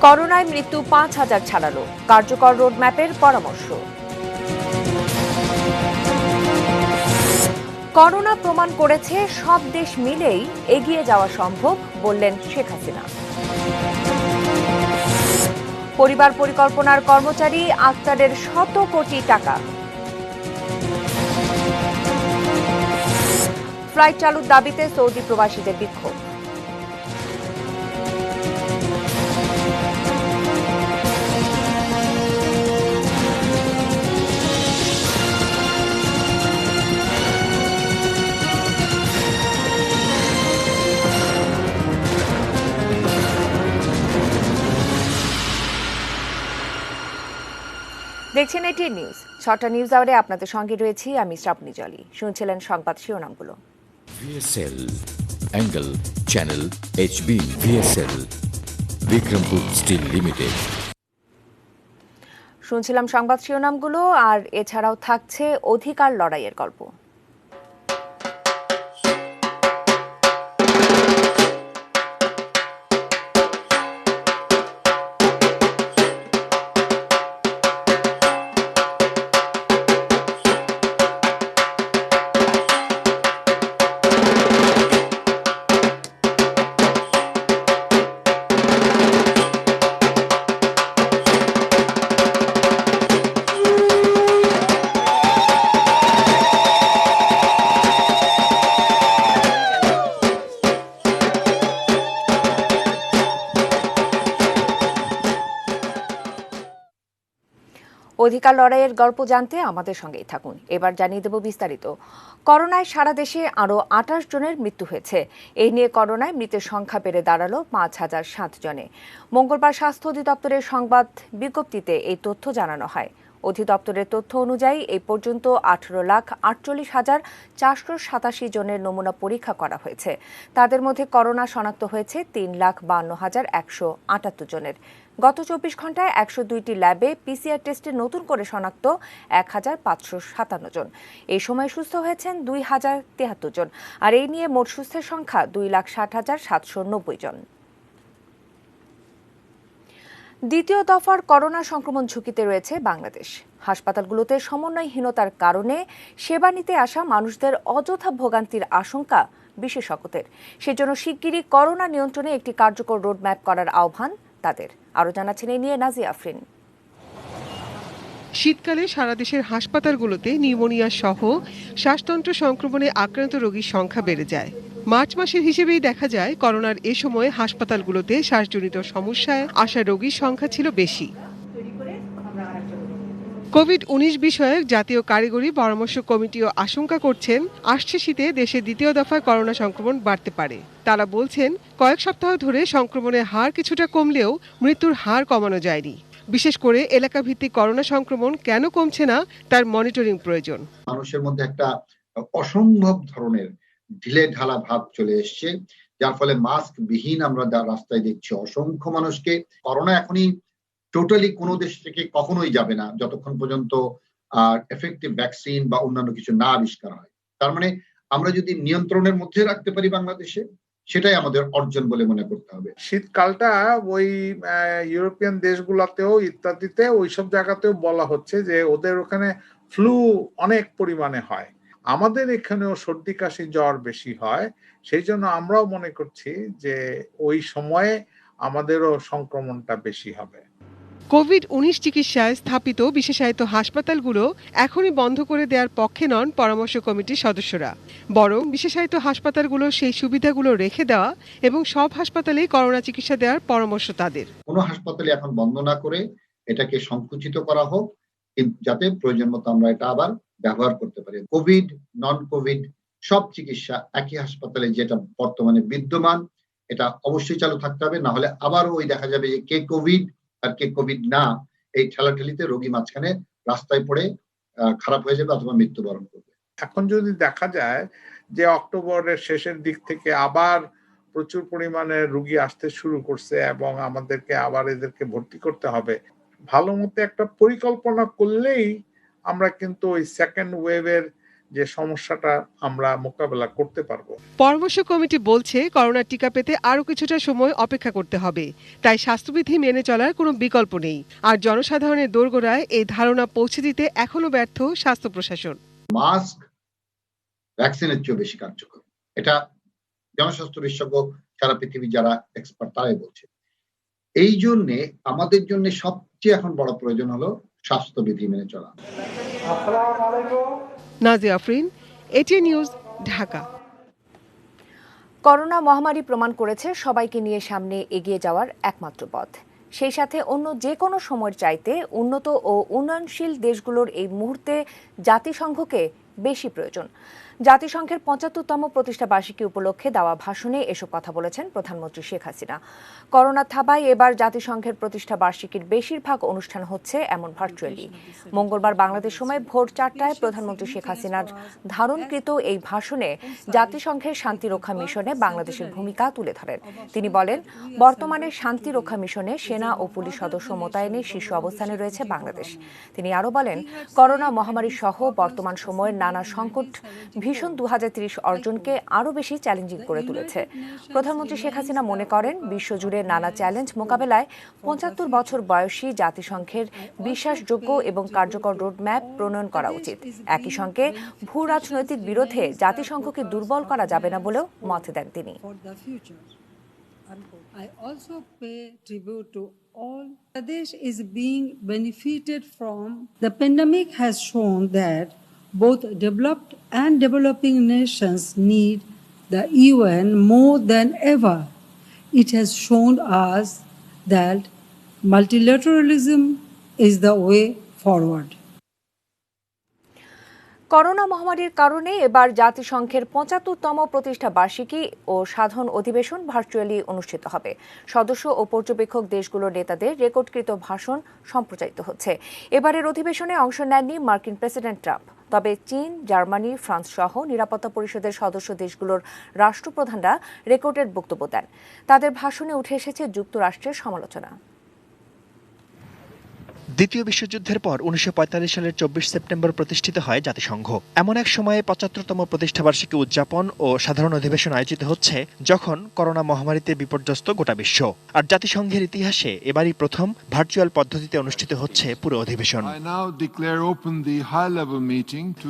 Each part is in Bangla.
করোনায় মৃত্যু ৫,০০০ ছাড়ালো, কার্যকর রোডম্যাপের পরামর্শ। করোনা প্রমাণ করেছে সব দেশ মিলেই এগিয়ে যাওয়া সম্ভব, বললেন শেখ হাসিনা। পরিবার পরিকল্পনার কর্মচারী আক্তারের শত কোটি টাকা। ফ্লাইট চালুর দাবিতে সৌদি প্রবাসীদের বিক্ষোভ। দেখছেন এটি নিউজ। ৬টা নিউজ আওয়ারে আপনাদের সঙ্গে রয়েছি আমি শ্রাবণী জলি। শুনছিলেন সংবাদ শিরোনামগুলো। VSL Angle Channel HB VSL Bikrampur steel limited. শুনছিলাম সংবাদ শিরোনামগুলো, আর এছাড়াও থাকছে অধিকার লড়াইয়ের গল্প। অধিকার লড়াইয়ের গল্প জানতে আমাদের সঙ্গেই থাকুন। এবার জানিয়ে দেব বিস্তারিত। করোনায় সারা দেশে আরও ২৮ জনের মৃত্যু হয়েছে। এই নিয়ে করোনায় মৃতের সংখ্যা বেড়ে দাঁড়ালো ৫,০০৭ জনে। মঙ্গলবার স্বাস্থ্য অধিদপ্তরের সংবাদ বিজ্ঞপ্তিতে এই তথ্য জানানো হয়। অধিদপ্তরের তথ্য অনুযায়ী এই পর্যন্ত ১৮,৪৮,৪৮৭ জনের নমুনা পরীক্ষা করা হয়েছে। তাদের মধ্যে করোনা শনাক্ত হয়েছে ৩,৫২,১৭৮ জনের। গত ২৪ ঘণ্টায় ১০২টি ল্যাবে পিসিআর টেস্টে নতুন করে শনাক্ত ১,৫৫৭ জন। এই সময় সুস্থ হয়েছেন ২,০৭৩ জন। আর এই নিয়ে মোট সুস্থের সংখ্যা ২,৬০,৭৯০ জন। দ্বিতীয় দফার করোনা সংক্রমণ ঝুঁকিতে রয়েছে বাংলাদেশ। হাসপাতালগুলোতে সমন্বয়হীনতার কারণে সেবা নিতে আসা মানুষদের অযথা ভোগান্তির আশঙ্কা বিশেষজ্ঞদের। সেজন্য শিগগিরই করোনা নিয়ন্ত্রণে একটি কার্যকর রোডম্যাপ করার আহ্বান তাদের। আরও জানাচ্ছেন এই নিয়ে নাজিয়া আফরিন। শীতকালে সারা দেশের হাসপাতালগুলোতে নিউমোনিয়া সহ শ্বাসতন্ত্র সংক্রমণে আক্রান্ত রোগীর সংখ্যা বেড়ে যায়। মার্চ মাসের হিসেবেই দেখা যায় করোনার এ সময় হাসপাতালগুলোতে শ্বাসজনিত সমস্যায় আসা রোগীর সংখ্যা ছিল বেশি। কোভিড-১৯ বিষয়ক জাতীয় কারিগরি পরামর্শ কমিটিও আশঙ্কা করছেন আসছে শীতে দেশে দ্বিতীয় দফায় করোনা সংক্রমণ বাড়তে পারে। তারা বলছেন কয়েক সপ্তাহ ধরে সংক্রমণের হার কিছুটা কমলেও মৃত্যুর হার কমানো যায়নি। বিশেষ করে এলাকাভিত্তিক করোনা সংক্রমণ কেন কমছে না তার মনিটরিং প্রয়োজন। মানুষের মধ্যে একটা অসম্ভব ধরনের ঢিলে ঢালা ভাব চলে এসছে, যার ফলে মাস্ক বিহীন আমরা রাস্তায় দেখছি অসংখ্য মানুষকে। করোনা এখনই টোটালি কোনো দেশ থেকে কখনোই যাবে না যতক্ষণ পর্যন্ত এফেক্টিভ ভ্যাকসিন বা অন্যান্য কিছু না আবিষ্কার হয়। তার মানে আমরা যদি নিয়ন্ত্রণের মধ্যে রাখতে পারি বাংলাদেশে, সেটাই আমাদের অর্জন বলে মনে করতে হবে। শীতকালটা ওই ইউরোপিয়ান দেশগুলোতেও ইত্যাদিতে ওইসব জায়গাতেও বলা হচ্ছে যে ওদের ওখানে ফ্লু অনেক পরিমাণে হয়, আমাদের এখানেও সর্দি কাশি জ্বর বেশি হয়। সেই জন্য আমরাও মনে করছি যে ওই সময়ে আমাদেরও সংক্রমণটা বেশি হবে। কোভিড-১৯ চিকিৎসায় স্থাপিত বিশেষায়িত হাসপাতালগুলো এখনই বন্ধ করে দেওয়ার পক্ষে নন পরামর্শ কমিটির সদস্যরা, বরং বিশেষায়িত হাসপাতালগুলো সেই সুবিধাগুলো রেখে দেওয়া এবং সব হাসপাতালেই করোনা চিকিৎসা দেওয়ার পরামর্শ তাদের। কোনো হাসপাতালে এখন বন্ধ না করে এটাকে সংকুচিত করা হোক, যাতে প্রয়োজন মতো আমরা এটা আবার ব্যবহার করতে পারি। কোভিড, নন কোভিড সব চিকিৎসা একই হাসপাতালে যেটা বর্তমানে বিদ্যমান, এটা অবশ্যই চালু থাকতে হবে। না হলে আবারও ওই দেখা যাবে যে কে কোভিড আর কে কোভিড না, এই ঠেলাঠেলিতে রোগী মাঝখানে রাস্তায় পড়ে খারাপ হয়ে যাবে অথবা মৃত্যুবরণ করবে। এখন যদি দেখা যায় যে অক্টোবরের শেষের দিক থেকে আবার প্রচুর পরিমাণে রোগী আসতে শুরু করছে এবং আমাদেরকে আবার এদেরকে ভর্তি করতে হবে, ভালো মতো একটা পরিকল্পনা করলেই আমরা কিন্তু ওই সেকেন্ড ওয়েভের যে সমস্যাটা আমরা মোকাবেলা করতে পারবো। পরামর্শ কমিটি বলছে করোনা টিকা পেতে আরো কিছুটা সময় অপেক্ষা করতে হবে, তাই স্বাস্থ্যবিধি মেনে চলার কোনো বিকল্প নেই। আর জনসাধারণের দোরগোড়ায় এই ধারণা পৌঁছে দিতে এখনো ব্যর্থ স্বাস্থ্য প্রশাসন। মাস্ক ভ্যাকসিনের চেয়ে বেশি কার্যকর, এটা জনস্বাস্থ্য বিশেষজ্ঞ সারা পৃথিবী যারা এক্সপার্ট তারাই বলছে। এই জন্যে আমাদের জন্য সবচেয়ে এখন বড় প্রয়োজন হলো স্বাস্থ্যবিধি মেনে চলা। Nazia Afrin, ATN news, Dhaka. Corona মহামারী প্রমাণ করেছে সবাইকে নিয়ে সামনে এগিয়ে যাওয়ার একমাত্র পথ। সেই সাথে অন্য যে কোনো সময়ের চাইতে উন্নত ও উন্নয়নশীল দেশগুলোর এই মুহূর্তে জাতিসংঘকে বেশি প্রয়োজন। জাতিসংঘের ৭৫তম প্রতিষ্ঠা বার্ষিকী উপলক্ষে দেওয়া ভাষণে এসব কথা বলেছেন প্রধানমন্ত্রী শেখ হাসিনা। করোনা থাবায় এবার জাতিসংঘের প্রতিষ্ঠা বার্ষিকীর বেশিরভাগ অনুষ্ঠান হচ্ছে এমন ভার্চুয়ালি। মঙ্গলবার বাংলাদেশ সময় ভোর ৪টায় প্রধানমন্ত্রী শেখ হাসিনার ধারণকৃত এই ভাষণে জাতিসংঘের শান্তিরক্ষা মিশনে বাংলাদেশের ভূমিকা তুলে ধরেন। তিনি বলেন, বর্তমানে শান্তিরক্ষা মিশনে সেনা ও পুলিশ সদস্য মোতায়েনে শীর্ষ অবস্থানে রয়েছে বাংলাদেশ। তিনি আরও বলেন, করোনা মহামারী সহ বর্তমান সময়ের নানা সংকট ভীষণ ২০৩০ অর্জনকে আরও বেশি চ্যালেঞ্জিং করে তুলেছে। প্রধানমন্ত্রী শেখ হাসিনা মনে করেন, বিশ্বজুড়ে নানা চ্যালেঞ্জ মোকাবেলায় ৭৫ বছর বয়সী জাতিসংঘের বিশ্বাসযোগ্য এবং কার্যকর রোডম্যাপ প্রণয়ন করা উচিত। একই সঙ্গে ভূ রাজনৈতিক বিরোধে জাতিসংঘকে দুর্বল করা যাবে না বলেও মত দেন তিনি। I also pay tribute to all. Bangladesh is being benefited from. The pandemic has shown that both developed and developing nations need the UN more than ever. It has shown us that multilateralism is the way forward. Corona মহামারীর কারণে এবার জাতিসংঘের ৭৫তম প্রতিষ্ঠা বার্ষিকী ও সাধারণ অধিবেশন ভার্চুয়ালি অনুষ্ঠিত হবে। সদস্য ও পর্যবেক্ষক দেশগুলোর নেতাদের রেকর্ডকৃত ভাষণ সম্প্রচারিত হচ্ছে। এবারের অধিবেশনে অংশ নেননি মার্কিন প্রেসিডেন্ট ট্রাম্প। তবে চীন, জার্মানি, ফ্রান্স সহ নিরাপত্তা পরিষদের সদস্য দেশগুলোর রাষ্ট্রপ্রধানরা রেকর্ডের বক্তব্য দেন। তাদের ভাষণে উঠে এসেছে যুক্তরাষ্ট্রের সমালোচনা। দ্বিতীয় বিশ্বযুদ্ধের পর ১৯৪৫ সালের ২৪ সেপ্টেম্বর প্রতিষ্ঠিত হয় জাতিসংঘ। এমন এক সময়ে ৭৫তম প্রতিষ্ঠাবার্ষিকী উদযাপন ও সাধারণ অধিবেশন আয়োজিত হচ্ছে যখন করোনা মহামারীতে বিপর্যস্ত গোটা বিশ্ব। আর জাতিসংঘের ইতিহাসে এবারই প্রথম ভার্চুয়াল পদ্ধতিতে অনুষ্ঠিত হচ্ছে পুরো অধিবেশন।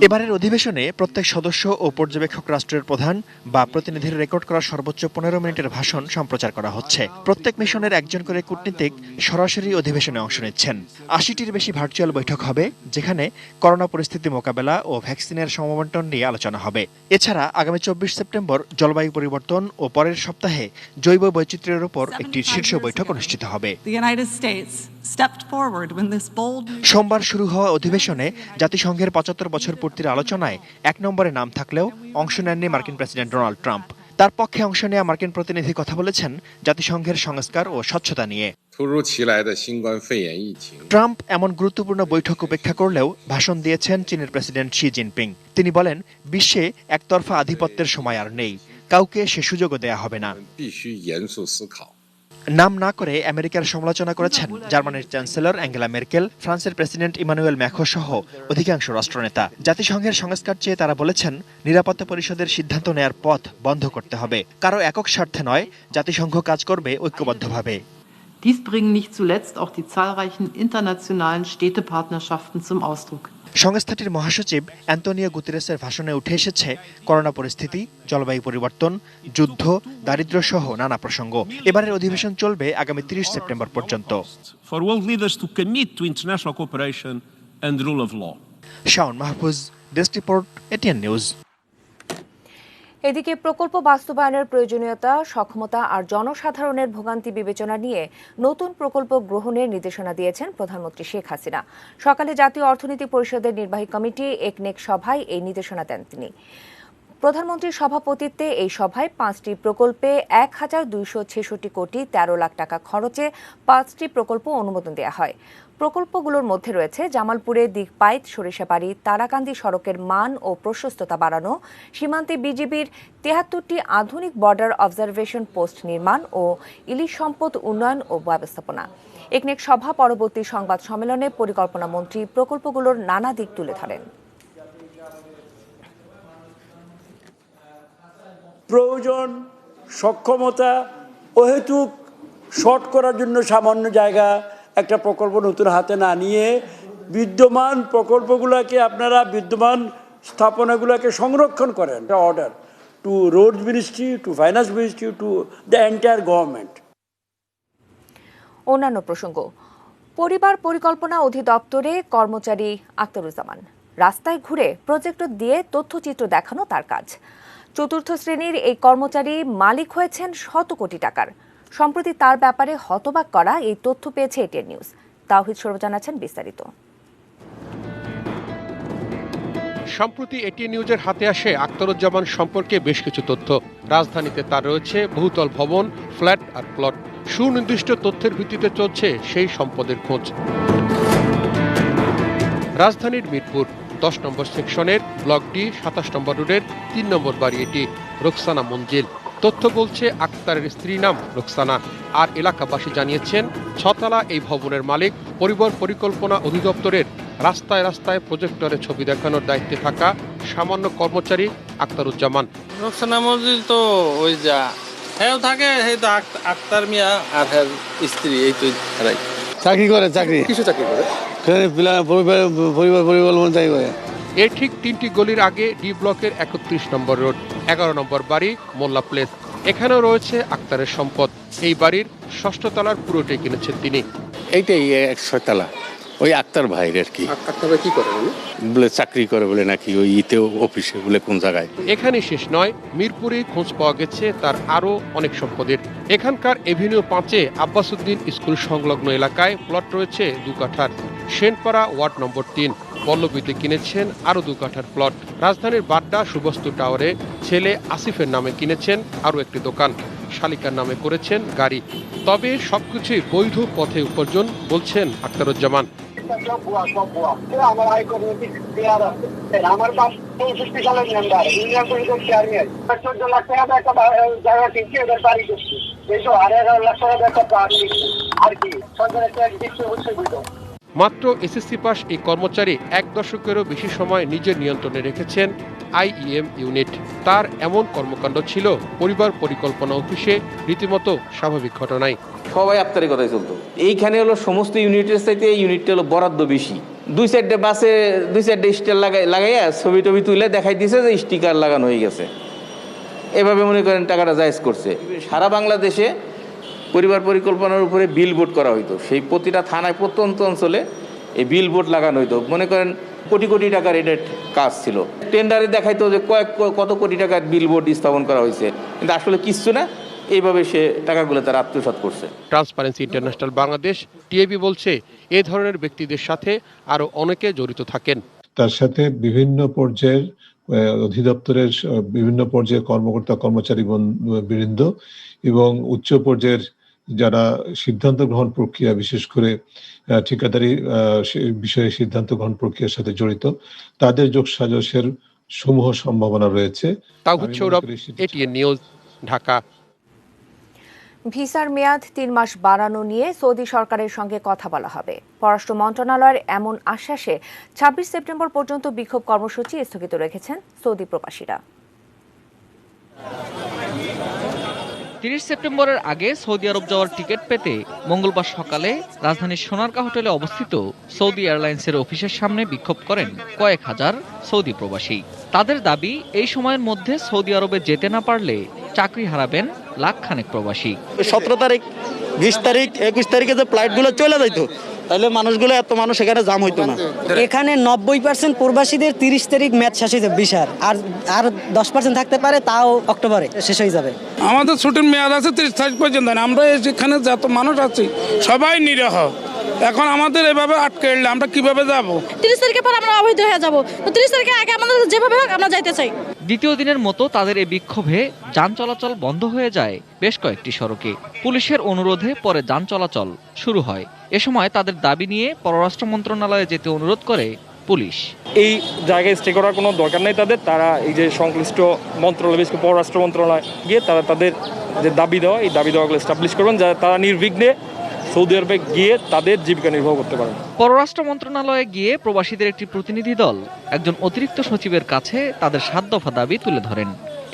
এবারের অধিবেশনে প্রত্যেক সদস্য ও পর্যবেক্ষক রাষ্ট্রের প্রধান বা প্রতিনিধির রেকর্ড করা সর্বোচ্চ ১৫ মিনিটের ভাষণ সম্প্রচার করা হচ্ছে। প্রত্যেক মিশনের একজন করে কূটনীতিক সরাসরি অধিবেশনে অংশ নিচ্ছেন। ৮০টির বেশি ভার্চুয়াল বৈঠক হবে, যেখানে করোনা পরিস্থিতি মোকাবেলা ও ভ্যাকসিনের সমবন্টন নিয়ে আলোচনা হবে। এছাড়া আগামী ২৪ সেপ্টেম্বর জলবায়ু পরিবর্তন ও পরের সপ্তাহে জৈব বৈচিত্র্যের উপর একটি শীর্ষ বৈঠক অনুষ্ঠিত হবে। সোমবার শুরু হওয়া অধিবেশনে জাতিসংঘের ৭৫ বছর পূর্তির আলোচনায় ১ নম্বরে নাম থাকলেও অংশ নেননি মার্কিন প্রেসিডেন্ট ডোনাল্ড ট্রাম্প। তার পক্ষে অংশ নেওয়া মার্কিন প্রতিনিধি কথা বলেছেন জাতিসংঘের সংস্কার ও স্বচ্ছতা নিয়ে। ট্রাম্প এমন গুরুত্বপূর্ণ বৈঠক উপেক্ষা করলেও ভাষণ দিয়েছেন চীনের প্রেসিডেন্ট শি জিনপিং। তিনি বলেন, বিশ্বে একতরফা আধিপত্যের সময় আর নেই, কাউকে সে সুযোগও দেয়া হবে না। নাম না করে আমেরিকার সমালোচনা করেছেন জার্মানির চ্যান্সেলর অ্যাঙ্গেলা মেরকেল, ফ্রান্সের প্রেসিডেন্ট ইমানুয়েল ম্যাখো সহ অধিকাংশ রাষ্ট্রনেতা। জাতিসংঘের সংস্কার চেয়ে তারা বলেছেন, নিরাপত্তা পরিষদের সিদ্ধান্ত নেয়ার পথ বন্ধ করতে হবে। কারো একক স্বার্থে নয়, জাতিসংঘ কাজ করবে ঐক্যবদ্ধভাবে। Dies bringen nicht zuletzt auch die zahlreichen internationalen Städtepartnerschaften zum Ausdruck. সংস্থাটির মহাসচিব অ্যান্তোনিও গুতেরেসের ভাষণে উঠে এসেছে করোনা পরিস্থিতি, জলবায়ু পরিবর্তন, যুদ্ধ, দারিদ্র্য সহ নানা প্রসঙ্গ। এবারের অধিবেশন চলবে আগামী ৩০ সেপ্টেম্বর পর্যন্ত। Shaon Mahfuz, desk report, ATN news. এদিকে প্রকল্প বাস্তবায়নের প্রয়োজনীয়তা, সক্ষমতা আর জনসাধারণের ভোগান্তি বিবেচনা নিয়ে নতুন প্রকল্প গ্রহণের নির্দেশনা দিয়েছেন প্রধানমন্ত্রী শেখ হাসিনা। সকালে জাতীয় অর্থনীতি পরিষদের নির্বাহী কমিটি একনেক সভায় এই নির্দেশনা দেন তিনি। প্রধানমন্ত্রীর সভাপতিত্বে এই সভায় ৫টি প্রকল্পে ১,২৬৬ কোটি ১৩ লাখ টাকা খরচে ৫টি প্রকল্প অনুমোদন দেওয়া হয়। প্রকল্পগুলোর মধ্যে রয়েছে জামালপুরে দিগপাইত সরিষাবাড়ি তারাকান্দি সড়কের মান ও প্রশস্ততা বাড়ানো, সীমান্তে বিজিবির ৭৩টি আধুনিক বর্ডার অবজারভেশন পোস্ট নির্মাণ ও ইলিশ সম্পদ উন্নয়ন ও ব্যবস্থাপনা। একনেক সভা পরবর্তী সংবাদ সম্মেলনে পরিকল্পনা মন্ত্রী প্রকল্পগুলোর নানা দিক তুলে ধরেন। প্রয়োজন, সক্ষমতা, অহেতুক শর্ট করার জন্য সামান্য জায়গা একটা প্রকল্প নতুন হাতে না নিয়ে বিদ্যমান প্রকল্পগুলোকে আপনারা বিদ্যমান স্থাপনাগুলোকে সংরক্ষণ করেন। Order to road ministry, two finance ministry, to the entire government. অন্যান্য প্রসঙ্গ, পরিবার পরিকল্পনা অধিদপ্তরে কর্মচারী আখতারুজ্জামান রাস্তায় ঘুরে প্রজেক্টর দিয়ে তথ্যচিত্র দেখানো তার কাজ। চতুর্থ শ্রেণীর এই কর্মচারী মালিক হয়েছেন শত কোটি টাকার। সম্প্রতি তার ব্যাপারে হতবাক করা এই তথ্য পেয়েছে এটিএন নিউজ। তাওহিদ সরব জানাচ্ছেন বিস্তারিত। সম্প্রতি এটিএন নিউজের হাতে আসে আখতারুজ্জামান সম্পর্কে বেশ কিছু তথ্য। রাজধানীতে তার রয়েছে বহুতল ভবন, ফ্ল্যাট আর প্লট। সুনির্দিষ্ট তথ্যের ভিত্তিতে চলছে সেই সম্পদের খোঁজ। রাজধানীর মিরপুর 10 নম্বর সেকশনের ব্লক ডি 27 নম্বর রোডের 3 নম্বর বাড়ি এটি। রোকসানা মঞ্জিল। তথ্য বলছে আক্তারের স্ত্রী নাম রোকসানা। আর এলাকাবাসী জানিয়েছেন 6 তলা এই ভবনের মালিক পরিবার পরিকল্পনা অধিদপ্তরের রাস্তায় রাস্তায় প্রজেক্টরে ছবি দেখানোর দায়িত্বে থাকা সামান্য কর্মচারী আখতারুজ্জামান। রোকসানা মঞ্জিল তো ওই যা হ্যাঁ থাকে, সেই তো আক্তার মিয়া আর হ্যাঁ স্ত্রী, এই তো চাকরি করে। কিছু চাকরি করে পরিবার পরিকল্পনা চাকরি করে। এর ঠিক 3টি গলির আগে ডি ব্লকের 31 নম্বর রোড, 11 নম্বর বাড়ি মোল্লা প্লেস। এখানেও রয়েছে আক্তারের সম্পদ। এই বাড়ির 6ষ্ঠ তলার পুরোটাই কিনেছেন তিনি। এইটাই 106 তলা, ওই আক্তার ভাইয়ের আর কি। আক্তার ভাই কি করে বলে চাকরি করে বলে নাকি ওই অফিসে বলে কোন জায়গায়। এখানে শেষ নয়, মিরপুরে খোঁজ পাওয়া গেছে তার আরো অনেক সম্পদের। এখানকার এভিনিউ 5-এ আব্বাসউদ্দিন স্কুল সংলগ্ন এলাকায় প্লট রয়েছে 2 কাঠার। সেনপাড়া ওয়ার্ড নম্বর 3 পল্লবীতে কিনেছেন আরো 2 কাঠার প্লট। রাজধানীর বাড্ডা সুবস্তু টাওয়ারে ছেলে আসিফের নামে কিনেছেন আরো একটি দোকান। শালিকার নামে করেছেন গাড়ি। তবে সবকিছুই বৈধ পথে উপার্জন বলছেন আখতারুজ্জামান। আমার আয় করে আমার বাপ 64 সালের মেম্বার, ইউনিয়ন পরিষদ চেয়ারম্যান। 14 লাখ টাকা একটা জায়গা কিনছি, এদের বাড়ি করছি। এইসব 11.5 লাখ টাকা একটা বাড়ি দিচ্ছি আর কি। সরকারের ট্যাক্স দিচ্ছে হচ্ছে বুঝো। মাত্র এসএসসি পাস এই কর্মচারী 1 দশকেরও বেশি সময় নিজের নিয়ন্ত্রণে রেখেছেন আইইএম ইউনিট। তার এমন কর্মকাণ্ড ছিল পরিবার পরিকল্পনা অফিসে রীতিমতো স্বাভাবিক ঘটনায়। সবাই আক্তারি কথাই চলতো। এইখানে হলো সমস্ত ইউনিটের চাইতে এই ইউনিটটা হলো বরাদ্দ বেশি। 2 সাইডে বাসে 2 সাইডে স্টিকার লাগাইয়া ছবি টবি তুলে দেখাই দিছে যে স্টিকার লাগানো হয়ে গেছে। এভাবে মনে করেন টাকাটা জায়েজ করছে। সারা বাংলাদেশে পরিবার পরিকল্পনার উপরে বিলবোর্ড করা হইতো। সেই প্রতিটা থানায় প্রত্যন্ত অঞ্চলে এই বিলবোর্ড লাগানো হইতো। মনে করেন কোটি কোটি টাকার এটার কাজ ছিল। টেন্ডারে দেখাইতো যে কত কোটি টাকার বিলবোর্ড স্থাপন করা হয়েছে, কিন্তু আসলে কিচ্ছু না। এইভাবে সে টাকাগুলো তার আত্মসাৎ করছে। ট্রান্সপারেন্সি ইন্টারন্যাশনাল বাংলাদেশ টিএবি বলছে এ ধরনের ব্যক্তিদের সাথে আরো অনেকে জড়িত থাকেন। তার সাথে বিভিন্ন পর্যায়ের অধিদপ্তরের বিভিন্ন পর্যায়ের কর্মকর্তা কর্মচারী বৃন্দ এবং উচ্চ পর্যায়ের যারা সিদ্ধান্ত গ্রহণ প্রক্রিয়া, বিশেষ করে ঠিকাদারি বিষয়ে সিদ্ধান্ত গ্রহণ প্রক্রিয়ার সাথে জড়িত, তাদের যোগসাজশের সমূহ সম্ভাবনা রয়েছে। তাওহিদ সৌরভ, এটিএন নিউজ, ঢাকা। ভিসার মেয়াদ 3 মাস বাড়ানো নিয়ে সৌদি সরকারের সঙ্গে কথা বলা হবে। পররাষ্ট্র মন্ত্রণালয়ের এমন আশ্বাসে 26 সেপ্টেম্বর পর্যন্ত বিক্ষোভ কর্মসূচি স্থগিত রেখেছেন সৌদি প্রবাসীরা। 30 সেপ্টেম্বরের আগে সৌদি আরব যাওয়ার টিকিট পেতে মঙ্গলবার সকালে রাজধানীর সোনারগাঁ হোটেলে অবস্থিত সৌদি এয়ারলাইন্সের অফিসের সামনে বিক্ষোভ করেন কয়েক হাজার সৌদি প্রবাসী। তাদের দাবি, এই সময়ের মধ্যে সৌদি আরবে যেতে না পারলে চাকরি হারাবেন লাখখানেক প্রবাসী। 17 তারিখ, 20 তারিখ, 21 তারিখে যে ফ্লাইটগুলো চলে যাইতো, তাহলে মানুষগুলো এত মানুষ এখানে জাম হইতো না। এখানে 90% প্রবাসীদের 30 তারিখ ম্যাচ শেষ হয়ে যাবে ভিসার, আর 10% থাকতে পারে, তাও অক্টোবরে শেষ হয়ে যাবে। আমাদের ছুটির মেয়াদ আছে 30 তারিখ পর্যন্ত। আমরা এখানে যত মানুষ আছি সবাই নিরীহ। এখন আমাদের এভাবে আটকে এলে আমরা কিভাবে যাব? 30 তারিখের পর আমরা অবৈধ হয়ে যাব। 30 তারিখের আগে আমাদের যেভাবে হোক আমরা যাইতে চাই। দ্বিতীয় দিনের মতো তাদের এই বিক্ষোভে যান চলাচল বন্ধ হয়ে যায় বেশ কয়েকটি সড়কে। পুলিশের অনুরোধে পরে যান চলাচল শুরু হয়। এ সময় তাদের দাবি নিয়ে পররাষ্ট্র মন্ত্রণালয়ে যেতে অনুরোধ করে পুলিশ। এই জায়গায় স্টে করার কোনো দরকার নেই তাদের। তারা এই যে সংশ্লিষ্ট মন্ত্রণালয়, বিশেষ করে পররাষ্ট্র মন্ত্রণালয় গিয়ে তারা তাদের যে দাবি দেওয়া, এই দাবি দেওয়াগুলো এস্টাবলিশ করবেন, যাতে তারা নির্বিঘ্নে সৌদি আরবে গিয়ে তাদের জীবিকা নির্বাহ করতে পারেন। পররাষ্ট্র মন্ত্রণালয়ে গিয়ে প্রবাসীদের একটি প্রতিনিধি দল একজন অতিরিক্ত সচিবের কাছে তাদের 7 দফা দাবি তুলে ধরেন।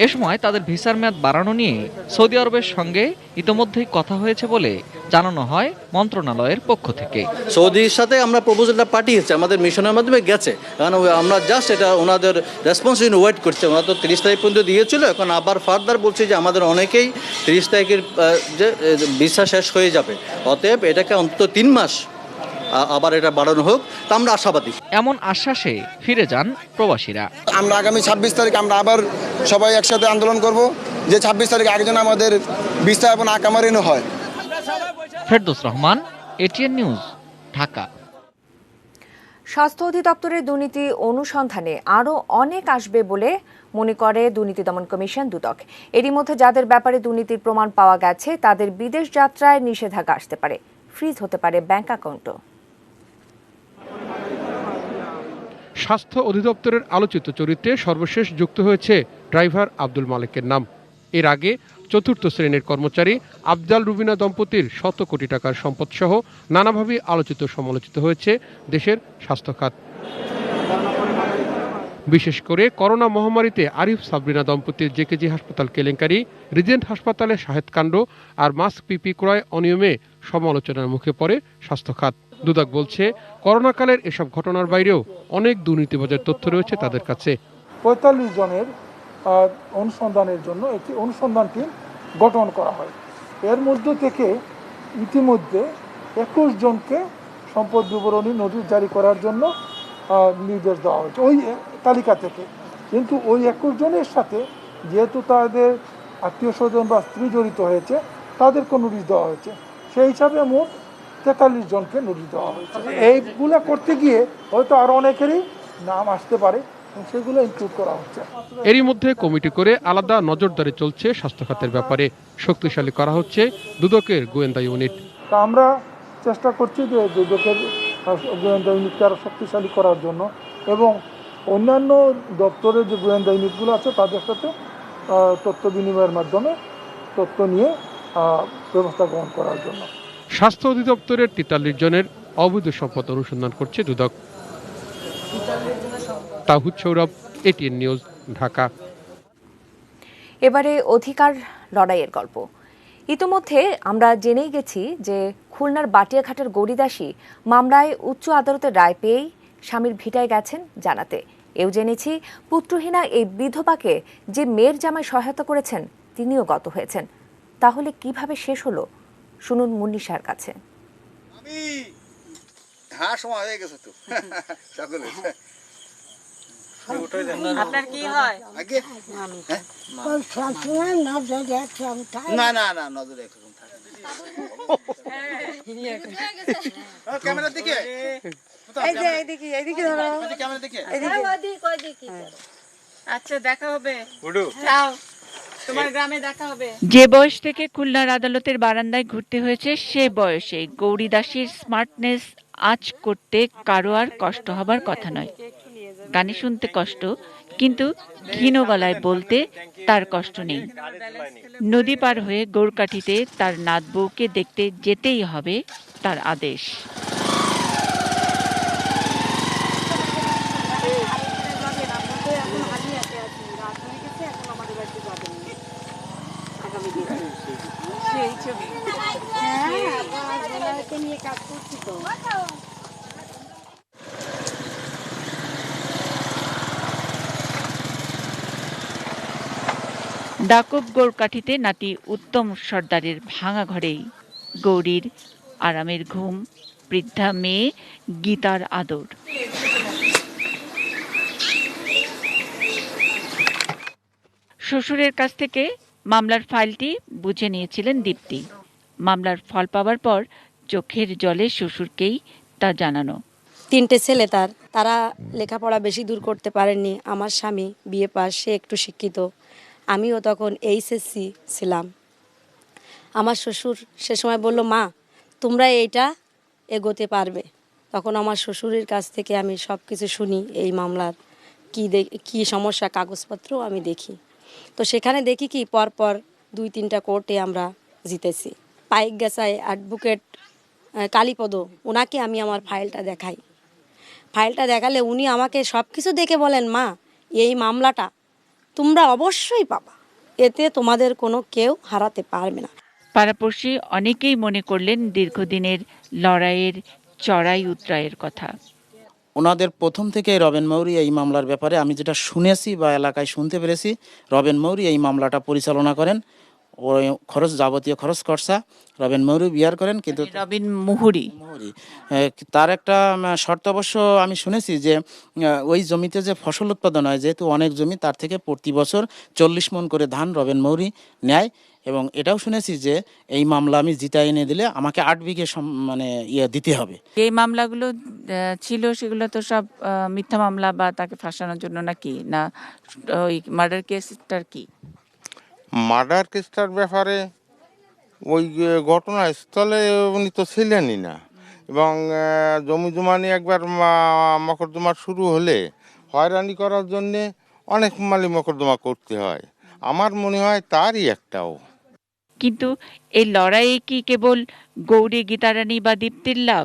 এ সময় তাদের ভিসার মেয়াদ বাড়ানো নিয়ে সৌদি আরবের সঙ্গে ইতোমধ্যেই কথা হয়েছে বলে জানানো হয় মন্ত্রণালয়ের পক্ষ থেকে। সৌদির সাথে আমরা প্রপোজালটা পাঠিয়েছি, আমাদের মিশনের মাধ্যমে গেছে, কারণ আমরা জাস্ট এটা ওনাদের রেসপন্স ওয়েট করছে। ওনারা তো 30 তারিখ পর্যন্ত দিয়েছিল, এখন আবার ফার্দার বলছে যে আমাদের অনেকেই 30 তারিখের যে ভিসা শেষ হয়ে যাবে, অতএব এটাকে অন্তত 3 মাস আবার এটা বাড়ানো হোক, তা আমরা আশাবাদী। এমন আশ্বাসে ফিরে যান প্রবাসীরা। আমরা আগামী 26 তারিখ আমরা আবার সবাই একসাথে আন্দোলন করব, যে 26 তারিখ আগে যেন আমাদের ভিসা এবং আকামা রিনিউ হয়। Ferdous Rahman, ATN news, Dhaka. স্বাস্থ্য অধিদপ্তরের দুর্নীতি অনুসন্ধানে আরও অনেক আসবে বলে মনে করে দুর্নীতি দমন কমিশন দুদক। এরই মধ্যে যাদের ব্যাপারে দুর্নীতির প্রমাণ পাওয়া গেছে তাদের বিদেশ যাত্রায় নিষেধাজ্ঞা আসতে পারে, ফ্রিজ হতে পারে ব্যাংক অ্যাকাউন্টও। স্বাস্থ্য অধিদপ্তরের আলোচিত চরিত্রে সর্বশেষ যুক্ত হয়েছে ড্রাইভার আব্দুল মালেকের নাম। এর আগে 4র্থ শ্রেণীর কর্মচারী আফজাল রুবিনা দম্পতির শত কোটি টাকার সম্পদসহ নানাভাবে আলোচিত সমালোচিত হয়েছে দেশের স্বাস্থ্য খাত। বিশেষ করে করোনা মহামারীতে আরিফ সাবরিনা দম্পতির জেকেজি হাসপাতাল কেলেঙ্কারি, রিজেন্ট হাসপাতালে শাহেদ কাণ্ড আর মাস্ক পিপি ক্রয় অনিয়মে সমালোচনার মুখে পড়ে স্বাস্থ্য খাত। দুদক বলছে, করোনাকালের এসব ঘটনার বাইরেও অনেক দুর্নীতিবাজের তথ্য রয়েছে তাদের কাছে। 45 জনের অনুসন্ধানের জন্য একটি অনুসন্ধান টিম গঠন করা হয়। এর মধ্যে থেকে ইতিমধ্যে 21 জনকে সম্পদ বিবরণী নোটিশ জারি করার জন্য নির্দেশ দেওয়া হয়েছে ওই তালিকা থেকে। কিন্তু ওই 21 জনের সাথে যেহেতু তাদের আত্মীয় স্বজন বা স্ত্রী জড়িত হয়েছে, তাদেরকে নোটিশ দেওয়া হয়েছে। সেই হিসাবে মোট 43 জনকে নোটিশ দেওয়া হয়েছে। এইগুলা করতে গিয়ে হয়তো আরও অনেকেরই নাম আসতে পারে, সেগুলো ইনক্লুড করা হচ্ছে। এরই মধ্যে কমিটি করে আলাদা নজরদারি চলছে স্বাস্থ্য খাতের ব্যাপারে। শক্তিশালী করা হচ্ছে দুদকের গোয়েন্দা ইউনিট। তা আমরা চেষ্টা করছি যে দুদকের গোয়েন্দা ইউনিটকে আরও শক্তিশালী করার জন্য এবং অন্যান্য দপ্তরের যে গোয়েন্দা ইউনিটগুলো আছে তাদের সাথে তথ্য বিনিময়ের মাধ্যমে তথ্য নিয়ে ব্যবস্থা গ্রহণ করার জন্য। স্বাস্থ্য অধিদপ্তরের 43 জনের অবৈধ সম্পদ অনুসন্ধান করছে দুদক। Towhid Sourav, ATN news, Dhaka. এবারে অধিকার লড়াইয়ের গল্প। ইতিমধ্যে আমরা জেনেই গেছি যে খুলনার বাটিয়াঘাটের গৌরীদাসী মামলায় উচ্চ আদালতের রায় পেয়েই স্বামীর ভিটায় গেছেন জানাতে। এও জেনেছি পুত্রহীনা এই বিধবাকে যে মেয়ের জামাই সহায়তা করেছেন তিনিও গত হয়েছেন। তাহলে কিভাবে শেষ হলো শুনুন মুন্নিশার কাছে। সময় হয়ে গেছে তো সকলে। আপনার কি হয়? না না না, নজর একরকম থাকে। ক্যামেরার দিকে, এইদিকে ধরো, ক্যামেরার দিকে। আচ্ছা, দেখা হবে, তোমার গ্রামে দেখা হবে। যে বয়স থেকে খুলনার আদালতের বারান্দায় ঘুরতে হয়েছে, সে বয়সে গৌরীদাসীর স্মার্টনেস আঁচ করতে কারো আর কষ্ট হবার কথা নয়। গানে শুনতে কষ্ট, কিন্তু ক্ষীণ গলায় বলতে তার কষ্ট নেই। নদী পার হয়ে গৌরকাঠিতে তার নাত বউকে দেখতে যেতেই হবে তার আদেশ। ডাকব গৌরকাঠিতে নাতি উত্তম সর্দারের ভাঙা ঘরেই গৌরীর আরামের ঘুম, বৃদ্ধা মেয়ে গীতার আদর। শ্বশুরের কাছ থেকে মামলার ফাইলটি বুঝে নিয়েছিলেন দীপ্তি। মামলার ফল পাওয়ার পর চোখের জলে শ্বশুরকেই তা জানানো। 3টে ছেলে তারা লেখাপড়া বেশি দূর করতে পারেননি। আমার স্বামী বিএ পাস, সে একটু শিক্ষিত। আমিও তখন এইচএসসি ছিলাম। আমার শ্বশুর সে সময় বলল, মা তোমরা এইটা এগোতে পারবে। তখন আমার শ্বশুরের কাছ থেকে আমি সব কিছু শুনি, এই মামলার কি সমস্যা, কাগজপত্র আমি দেখি। তো সেখানে দেখি কি পরপর 2-3টা কোর্টে আমরা জিতেছি। পাইক গেছায় অ্যাডভোকেট কালীপদ, ওনাকে আমি আমার ফাইলটা দেখাই। ফাইলটা দেখালে উনি আমাকে সব কিছু দেখে বলেন, মা এই মামলাটা তোমরা অবশ্যই পাবা, এতে তোমাদের কোনো কেউ হারাতে পারবে না। পাড়াপড়শি অনেকেই মনে করলেন দীর্ঘদিনের লড়াইয়ের চড়াই উতরাইয়ের কথা। ওনাদের প্রথম থেকে রবেন মৌরি এই মামলার ব্যাপারে আমি যেটা শুনেছি বা এলাকায় শুনতে পেরেছি, রবেন মৌরি এই মামলাটা পরিচালনা করেন। ওই যাবতীয় খরচ খরচা রবেন মৌরি বিয়ার করেন, কিন্তু রবিন মুহুরি তার একটা শর্ত অবশ্য আমি শুনেছি যে ওই জমিতে যে ফসল উৎপাদন হয়, যেহেতু অনেক জমি, তার থেকে প্রতি বছর 40 মণ করে ধান রবেন মৌরি নেয়। এবং এটাও শুনেছি যে এই মামলা আমি জিতাই এনে দিলে আমাকে 8 বিঘে দিতে হবে। এই মামলাগুলো ছিল সেগুলো তো সব মিথ্যা মামলা বা তাকে ফাঁসানোর জন্য নাকি, না ওই মার্ডার কেসটার কি? মার্ডার কেসটার ব্যাপারে ওই ঘটনাস্থলে উনি তো ছিলেনই না, এবং জমি জমা নিয়ে একবার মকদ্দমা শুরু হলে হয়রানি করার জন্যে অনেক মালি মকদ্দমা করতে হয়। আমার মনে হয় তারই একটাও। কিন্তু এই লড়াইয়ে কি কেবল গৌরী, গীতারানী বা দীপ্তির লাভ?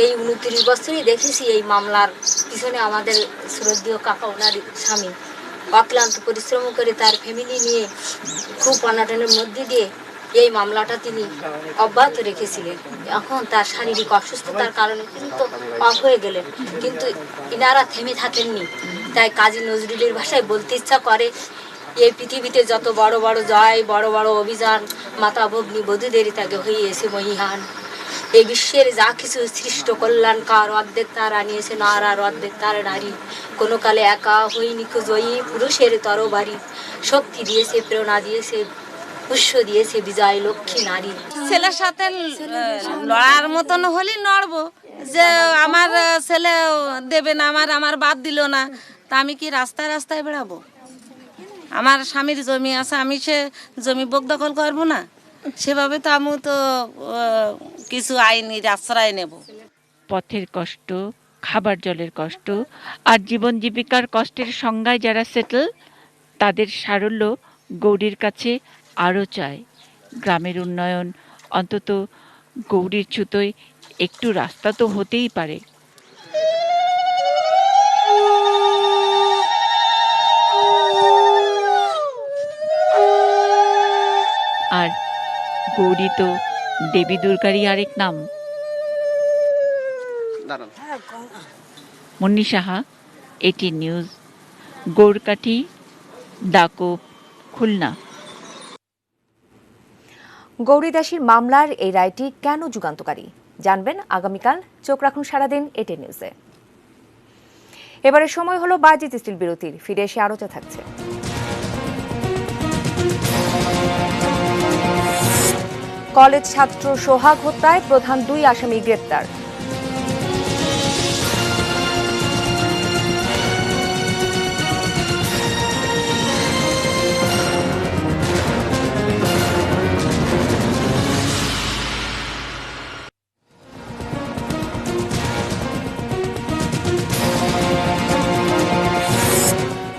এই 29 বছরই দেখেছি এই মামলার পিছনে আমাদের শ্রদ্ধেয় কাকা, ওনার স্বামী অক্লান্ত পরিশ্রম করে তার ফ্যামিলি নিয়ে খুব অনাটনের মধ্যে দিয়ে এই মামলাটা তিনি অব্যাহত রেখেছিলেন। এখন তার শারীরিক অসুস্থতার কারণে কিন্তু অফ হয়ে গেলেন, কিন্তু ইনারা থেমে থাকেননি। তাই কাজী নজরুলের ভাষায় বলতে ইচ্ছা করে, এই পৃথিবীতে যত বড় বড় জয়, বড় বড় অভিযান, মাতা ভগ্নী বধূদেরই তাকে হইয়েছে মহিয়ান। এই বিশ্বের যা কিছু সৃষ্ট কল্যাণকার, অর্ধেক তারা নিয়েছে নার আর অর্ধেক তার নারী। কোনো কালে একা হইনি জয়ী, পুরুষের তরবারি। শক্তি দিয়েছে, প্রেরণা দিয়েছে, পুষ্য দিয়েছে বিজয় লক্ষ্মী নারী। ছেলের সাথে লড়ার মতন হলে নড়বো, যে আমার ছেলে দেবে না, আমার বাদ দিল না, তা আমি কি রাস্তায় রাস্তায় বেড়াবো? আমার স্বামীর জমি আছে, আমি সে জমি বকদখল করবো না? সেভাবে তো আমি তো কিছু আইনি আশ্রয় নেব। পথের কষ্ট, খাবার জলের কষ্ট আর জীবন জীবিকার কষ্টের সংজ্ঞায় যারা সেটেল, তাদের সারল্য গৌরীর কাছে আরও চায়। গ্রামের উন্নয়ন, অন্তত গৌরীর ছুতোয় একটু রাস্তা তো হতেই পারে। আর গৌরী তো দেবী দুর্গারই আরেক নাম। মুন্নি সাহা, এটি নিউজ, গৌরকাঠি, দাকুব, খুলনা। গৌরী দাসীর মামলার এই রায়টি কেন যুগান্তকারী জানবেন আগামীকাল। চোখ রাখুন সারাদিন এটি নিউজে। এবারে সময় হলো বাজিত স্টিল বিরতির। ফিরে এসে আরও যা থাকছে। কলেজ ছাত্র সোহাগ হত্যায় প্রধান 2 আসামি গ্রেপ্তার।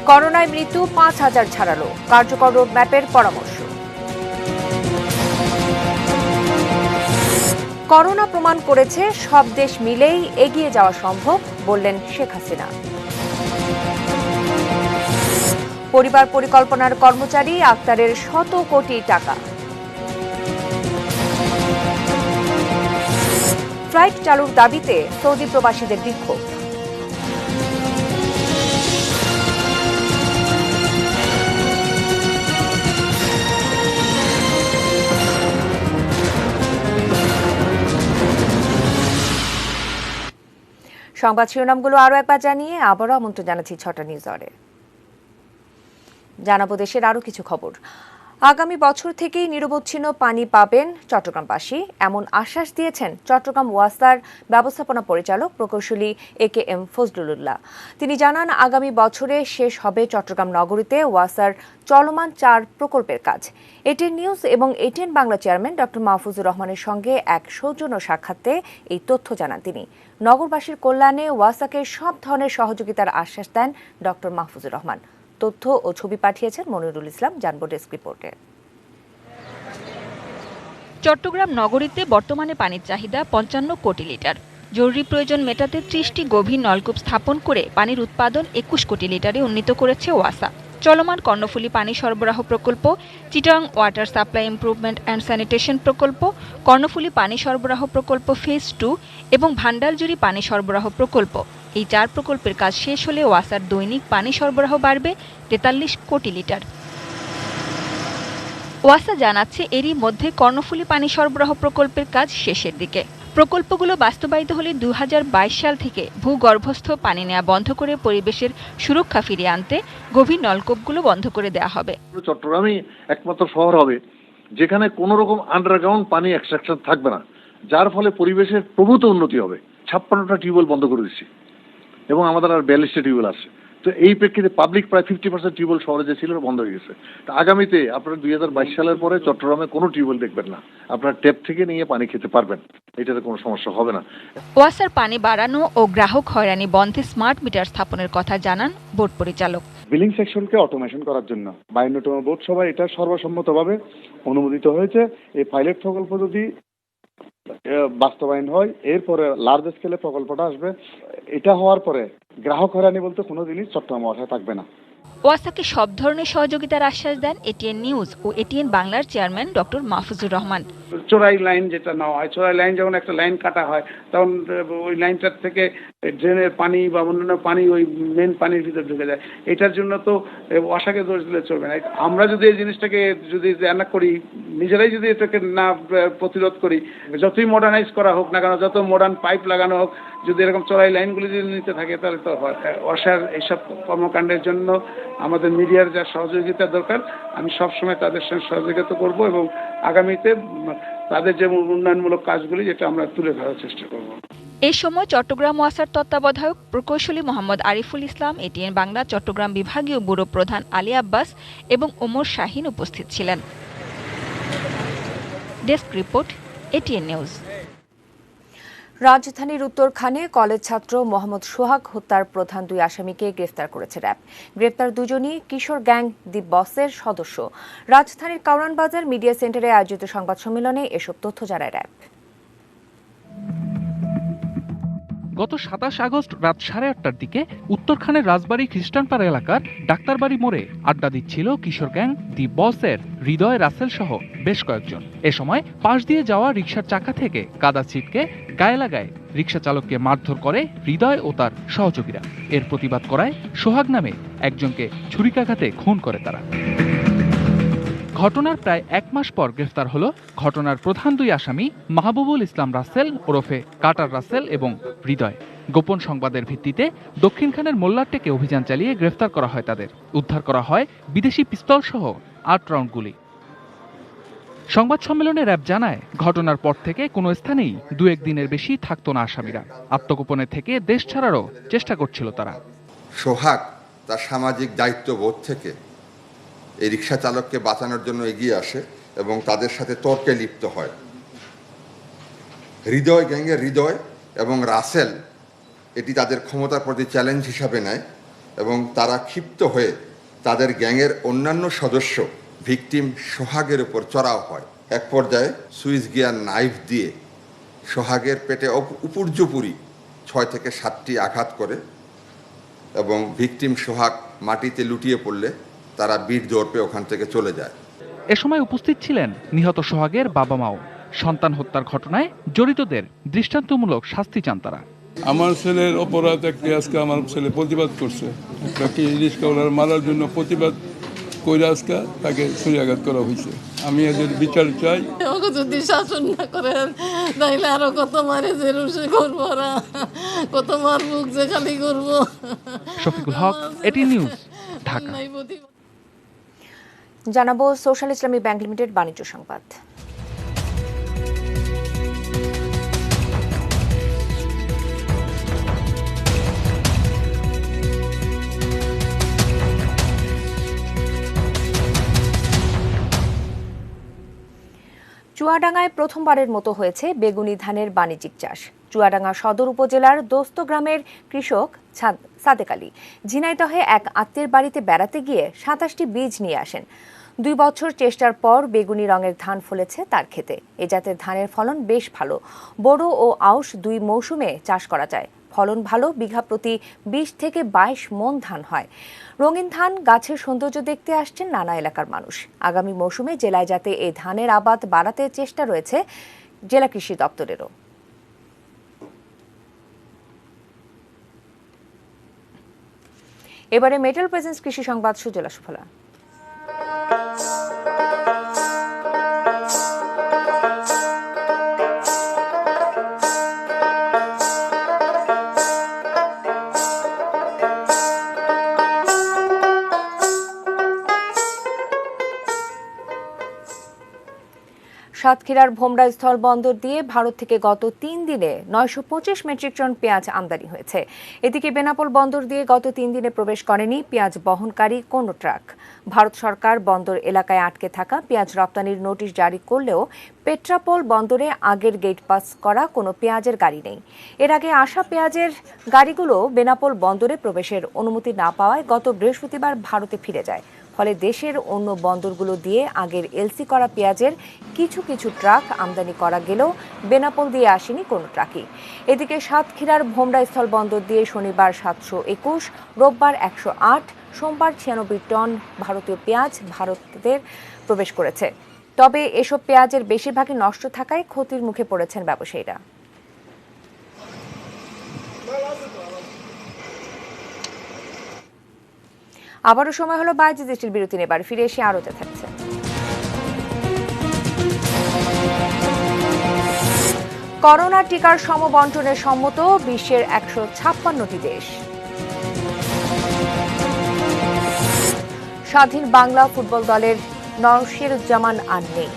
করোনায় মৃত্যু 5,000 ছাড়ালো, কার্যকর রোডম্যাপের পরামর্শ। করোনা প্রমাণ করেছে সব দেশ মিলেই এগিয়ে যাওয়া সম্ভব, বললেন শেখ হাসিনা। পরিবার পরিকল্পনার কর্মচারী আক্তারের 100 কোটি টাকা। ফ্লাইট চালুর দাবিতে সৌদি প্রবাসীদের বিক্ষোভ। সংবাদ শিরোনামগুলো আরও একবার জানিয়ে আবারও আমন্ত্রণ জানাচ্ছি 6টা নিউজ আওয়ারে। জানাবো দেশের আরও কিছু খবর। আগামী বছর থেকেই নিরবচ্ছিন্ন পানি পাবেন চট্টগ্রামবাসী, এমন আশ্বাস দিয়েছেন চট্টগ্রাম ওয়াসার ব্যবস্থাপনা পরিচালক প্রকৌশলী AKM ফজলুল্লাহ। তিনি জানান, আগামী বছরে শেষ হবে চট্টগ্রাম নগরীতে ওয়াসার চলমান 4 প্রকল্পের কাজ। এটিএন নিউজ এবং ATN Bangla chairman doctor Mahfuzur রহমানের সঙ্গে এক সৌজন্য সাক্ষাতে এই তথ্য জানান তিনি। নগরবাসীর কল্যাণে ওয়াসাকে সব ধরনের সহযোগিতার আশ্বাস দেন ডক্টর মাহফুজুর রহমান। তথ্য ও ছবি পাঠিয়েছেন মনিরুল ইসলাম। জানবো ডেস্ক রিপোর্টে। চট্টগ্রাম নগরীতে বর্তমানে পানির চাহিদা 55 কোটি লিটার। জরুরি প্রয়োজন মেটাতে 30টি গভীর নলকূপ স্থাপন করে পানির উৎপাদন 21 কোটি লিটারে উন্নীত করেছে ওয়াসা। চলমান কর্ণফুলী পানি সরবরাহ প্রকল্প, Chittagong water supply improvement and sanitation প্রকল্প, কর্ণফুলী পানি সরবরাহ প্রকল্প ফেজ 2 এবং ভান্ডারজুরি পানি সরবরাহ প্রকল্প। এই 4 প্রকল্পের কাজ শেষ হলে ওয়াসার দৈনিক পানি সরবরাহ বাড়বে 43 কোটি লিটার। ওয়াসা জানাচ্ছে এরই মধ্যে কর্ণফুলী পানি সরবরাহ প্রকল্পের কাজ শেষের দিকে। প্রকল্পগুলো বাস্তবায়িত হলে 2022 সাল থেকে ভূগর্ভস্থ পানি নেওয়া বন্ধ করে পরিবেশের সুরক্ষা ফিরিয়ে আনতে গভীর নলকূপগুলো বন্ধ করে দেওয়া হবে। চট্টগ্রামই একমাত্র শহর হবে যেখানে কোনো রকম আন্ডারগ্রাউন্ড পানি এক্সট্রাকশন থাকবে না, যার ফলে পরিবেশের প্রভূত উন্নতি হবে। 56টা টিউবওয়েল বন্ধ করে দিচ্ছি এবং আমাদের আর 42টা টিউবওয়েল আছে। তো এই প্রেক্ষিতে পাবলিক প্রায় 50% টিউবওয়েল শহরে যে ছিল বন্ধ হয়ে গেছে। তো আগামীতে আপনারা 2022 সালের পরে চট্টগ্রামে কোনো টিউবওয়েল দেখবেন না, আপনারা ট্যাপ থেকে নিয়ে পানি খেতে পারবেন, এটাতে কোনো সমস্যা হবে না। ওয়াসার পানি বাড়ানো ও গ্রাহক হয়রানি বন্ধে স্মার্ট মিটার স্থাপনের কথা জানান বোর্ড পরিচালক। বিলিং সেকশনকে অটোমেশন করার জন্য বায়ুন্নতম বোর্ড সভায় এটা সর্বসম্মতভাবে অনুমোদিত হয়েছে। এই পাইলট প্রকল্প যদি বাস্তবায়ন হয়, এরপরে লার্জ স্কেলে প্রকল্পটা আসবে। এটা হওয়ার পরে গ্রাহক হয়রানি বলতে কোনো জিনিস চট্টগ্রাম ওয়াসায় থাকবে না। ওয়াসাকে সব ধরনের সহযোগিতার আশ্বাস দেন এটিএন নিউজ ও এটিএন বাংলার চেয়ারম্যান ডক্টর মাহফুজুর রহমান। চোরাই লাইন যেটা নেওয়া হয়, চোরাই লাইন যখন একটা লাইন কাটা হয় তখন ওই লাইনটার থেকে ড্রেনের পানি বা অন্যান্য পানি ওই মেন পানির ভিতরে ঢুকে যায়। এটার জন্য তো ওয়াসাকে দোষ দিলে চলবে না। আমরা যদি এই জিনিসটাকে যদি না করি, নিজেরাই যদি এটাকে না প্রতিরোধ করি, যতই মডার্নাইজ করা হোক না কেন, যত মডার্ন পাইপ লাগানো হোক, যদি এরকম চোরাই লাইনগুলি যদি নিতে থাকে তাহলে তো ওয়াসার এইসব কর্মকাণ্ডের জন্য আমাদের মিডিয়ার যা সহযোগিতা দরকার, আমি সবসময় তাদের সঙ্গে সহযোগিতা করব এবং আগামীতে তাদের যে উন্নয়নমূলক কাজগুলি যেটা আমরা তুলে ধরার চেষ্টা করব। এই সময় চট্টগ্রাম ওয়াসার তত্ত্বাবধায়ক প্রকৌশলী মোহাম্মদ আরিফুল ইসলাম, এটিএন বাংলা চট্টগ্রাম বিভাগীয় ব্যুরো প্রধান আলী আব্বাস এবং ওমর শাহিন উপস্থিত ছিলেন। Desk report, ATN news. রাজধানীর উত্তরখানে কলেজ ছাত্র মোহাম্মদ সোহাগ হত্যার প্রধান 2 আসামিকে গ্রেফতার করেছে র্যাব। গ্রেফতার দুজনই কিশোর গ্যাং দি বসের সদস্য। রাজধানীর কাউরান বাজার মিডিয়া সেন্টারে আয়োজিত সংবাদ সম্মেলনে এসব তথ্য জানায় র্যাব। গত 27 আগস্ট রাত 8:30টার দিকে উত্তরখানের রাজবাড়ী খ্রিস্টানপাড়া এলাকার ডাক্তারবাড়ি মোড়ে আড্ডা দিচ্ছিল কিশোর গ্যাং দি বসের হৃদয় রাসেল সহ বেশ কয়েকজন। এ সময় পাশ দিয়ে যাওয়া রিকশার চাকা থেকে কাদা ছিটকে গায়ে লাগায় রিকশা চালককে মারধর করে হৃদয় ও তার সহযোগীরা। এর প্রতিবাদ করায় সোহাগ নামে একজনকে ছুরিকাঘাতে খুন করে তারা। ঘটনার প্রায় 1 মাস পর গ্রেফতার হলো ঘটনার প্রধান 2 আসামি মাহবুবুল ইসলাম রাসেল ওরফে কাটার রাসেল এবং হৃদয়। গোপন সংবাদের ভিত্তিতে দক্ষিণখানের মোল্লারটেকে অভিযান চালিয়ে গ্রেফতার করা হয় তাদের। উদ্ধার করা হয় বিদেশি পিস্তল সহ 8 রাউন্ড গুলি। সংবাদ সম্মেলনে র্যাব জানায়, ঘটনার পর থেকে কোনো স্থানেই 2-1 দিনের বেশি থাকতো না আসামিরা। আত্মগোপনে থেকে দেশ ছাড়ারও চেষ্টা করছিল তারা। সোহাগ তার সামাজিক দায়িত্ববোধ থেকে এই রিকশা চালককে বাঁচানোর জন্য এগিয়ে আসে এবং তাদের সাথে তর্কে লিপ্ত হয়। হৃদয় গ্যাংয়ের হৃদয় এবং রাসেল এটি তাদের ক্ষমতার প্রতি চ্যালেঞ্জ হিসাবে নেয় এবং তারা ক্ষিপ্ত হয়ে তাদের গ্যাংয়ের অন্যান্য সদস্য ভিকটিম সোহাগের উপর চড়াও হয়। এক পর্যায়ে সুইচ গিয়ার নাইফ দিয়ে সোহাগের পেটে উপর্যুপুরি 6 থেকে 7টি আঘাত করে এবং ভিকটিম সোহাগ মাটিতে লুটিয়ে পড়লে তারা বীর দৌড় পেয়ে ওখান থেকে চলে যায়। এ সময় উপস্থিত ছিলেন নিহত সোহাগের বাবা মাও। সন্তান হত্যার ঘটনায় জড়িতদের দৃষ্টান্তমূলক শাস্তি চান তারা। আমার ছেলের অপরাধ একটি, আজকে আমার ছেলে প্রতিবাদ করছে, একটা রিস্কাওয়ালার মারার জন্য প্রতিবাদ করে আজকে তাকে ছুরিয়াঘাত করা হয়েছে। আমি এদের বিচার চাই। যদি শাসন না করেন তাইলে আরো কত মারে যে রুশে করবো, কত মার মুখ যে খালি করবো। শফিকুল হক, এটিএন নিউজ, ঢাকা। জানাবো সোশ্যাল ইসলামী ব্যাংক লিমিটেড বাণিজ্য সংবাদ। চুয়াডাঙ্গায় প্রথমবারের মতো হয়েছে বেগুনি ধানের বাণিজ্যিক চাষ। চুয়াডাঙ্গা সদর উপজেলার দোস্ত গ্রামের কৃষক সাদেক আলী ঝিনাইদহে এক আত্মীয়ের বাড়িতে বেড়াতে গিয়ে 27টি বীজ নিয়ে আসেন। 2 বছর চেষ্টার পর বেগুনি রঙের ধান ফলেছে তার ক্ষেতে। এ জাতের ধানের ফলন বেশ ভালো। বোরো ও আউশ 2 মৌসুমে চাষ করা যায়। ফলন ভালো, বিঘা প্রতি 20 থেকে 22 মণ ধান হয়। রঙিন ধান গাছের সৌন্দর্য দেখতে আসছেন নানা এলাকার মানুষ। আগামী মৌসুমে জেলায় যাতে এই ধানের আবাদ বাড়াতে চেষ্টা রয়েছে জেলা কৃষি দপ্তরেরও। এবারে মেটাল প্রেজেন্স কৃষি সংবাদ, সুজলা সুফলা। সাতক্ষীরার ভোমরা স্থল বন্দর দিয়ে ভারত থেকে গত 3 দিনে 925 মেট্রিক টন পেঁয়াজ আমদানি হয়েছে। এদিকে বেনাপোল বন্দর দিয়ে গত 3 দিনে প্রবেশ করেনি পেঁয়াজ বহনকারী কোনো ট্রাক। ভারত সরকার বন্দর এলাকায় আটকে থাকা পেঁয়াজ রপ্তানির নোটিশ জারি করলেও পেট্রাপোল বন্দরে আগের গেট পাস করা কোনো পেঁয়াজের গাড়ি নেই। এর আগে আসা পেঁয়াজের গাড়িগুলো বেনাপোল বন্দরে প্রবেশের অনুমতি না পাওয়ায় গত বৃহস্পতিবার ভারতে ফিরে যায়। ফলে দেশের অন্য বন্দরগুলো দিয়ে আগের এলসি করা পেঁয়াজের কিছু কিছু ট্রাক আমদানি করা গেলেও বেনাপোল দিয়ে আসেনি কোনো ট্রাকই। এদিকে সাতক্ষীরার ভোমরা স্থল বন্দর দিয়ে শনিবার 721, রোববার 108, সোমবার 96 টন ভারতীয় পেঁয়াজ ভারতের প্রবেশ করেছে। তবে এসব পেঁয়াজের বেশিরভাগই নষ্ট থাকায় ক্ষতির মুখে পড়েছেন ব্যবসায়ীরা। আবারও সময় হলো বাজে দেশের বিরতি নেবার, ফিরে এসে আরোতে থাকছে। করোনা টিকার সমবন্টনে সম্মত বিশ্বের 156টি দেশ। স্বাধীন বাংলা ফুটবল দলের নওশীরুজ্জামান আর নেই।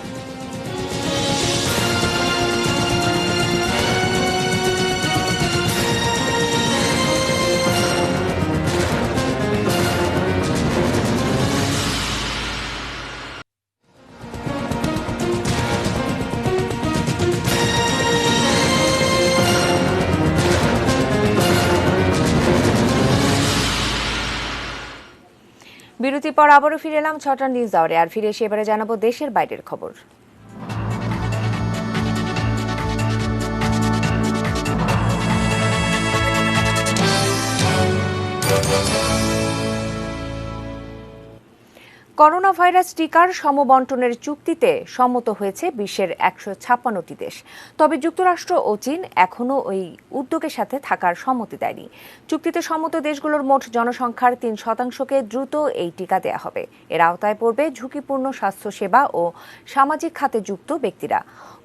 বিরতির পর আবারও ফিরে এলাম 6টার নিউজ আওয়ারে। আর ফিরে এসে এবারে জানাবো দেশের বাইরের খবর। করোনা ভাইরাস টিকার সমবন্টনের চুক্তিতে সম্মত হয়েছে বিশ্বের 156টি দেশ। তবে যুক্তরাষ্ট্র ও চীন এখনও ওই উদ্যোগের সাথে থাকার সম্মতি দেয়নি। চুক্তিতে সম্মত দেশগুলোর মোট জনসংখ্যার 3%কে দ্রুত এই টিকা দেয়া হবে। এর আওতায় পড়বে ঝুঁকিপূর্ণ স্বাস্থ্যসেবা ও সামাজিক খাতে যুক্ত ব্যক্তিরা।